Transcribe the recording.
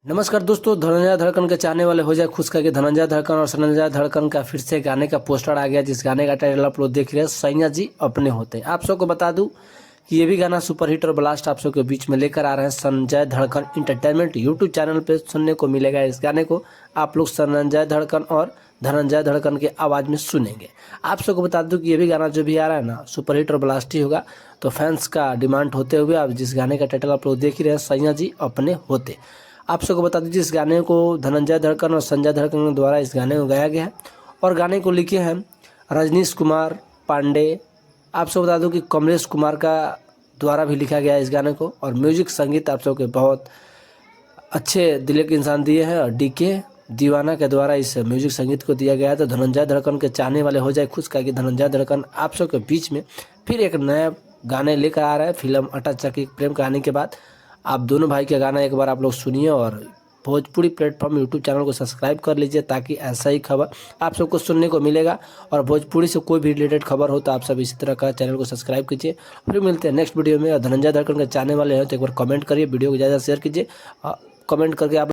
नमस्कार दोस्तों, धनंजय धड़कन के चाहने वाले हो जाए खुश करके धनंजय धड़कन और संजय धड़कन का फिर से गाने का पोस्टर आ गया, जिस गाने का टाइटल आप लोग देख रहे हैं सैया जी अपने होते हैं। आप सबको बता दूं कि ये भी गाना सुपरहिट और ब्लास्ट आप सबके बीच में लेकर आ रहे हैं संजय धड़कन इंटरटेनमेंट यूट्यूब चैनल पे सुनने को मिलेगा। इस गाने को आप लोग संजय धड़कन और धनंजय धड़कन के आवाज़ में सुनेंगे। आप सबको बता दूं कि ये भी गाना जो भी आ रहा है ना सुपरहिट और ब्लास्ट ही होगा, तो फैंस का डिमांड होते हुए आप जिस गाने का टाइटल आप लोग देख ही रहे हैं सैया जी अपने होते। आप सबको बता दीजिए इस गाने को धनंजय धड़कन और संजय धड़कन द्वारा इस गाने को गाया गया है और गाने को लिखे हैं रजनीश कुमार पांडे। आप सबको बता दूं कि कमलेश कुमार का द्वारा भी लिखा गया है इस गाने को, और म्यूजिक संगीत आप सबके बहुत अच्छे दिल के इंसान दिए हैं और डीके दीवाना के द्वारा इस म्यूजिक संगीत को दिया गया है। तो धनंजय धड़कन के चाहने वाले हो जाए खुश का कि धनंजय धड़कन आप सबके बीच में फिर एक नया गाने लेकर आ रहा है। फिल्म अटा चक्की प्रेम कहानी के बाद आप दोनों भाई का गाना एक बार आप लोग सुनिए और भोजपुरी प्लेटफॉर्म यूट्यूब चैनल को सब्सक्राइब कर लीजिए, ताकि ऐसा ही खबर आप सबको सुनने को मिलेगा। और भोजपुरी से कोई भी रिलेटेड खबर हो तो आप सब इसी तरह का चैनल को सब्सक्राइब कीजिए। फिर मिलते हैं नेक्स्ट वीडियो में। और धनंजय धड़कन के चाहने वाले हैं तो एक बार कमेंट करिए, वीडियो को ज़्यादा शेयर कीजिए, कमेंट करके आप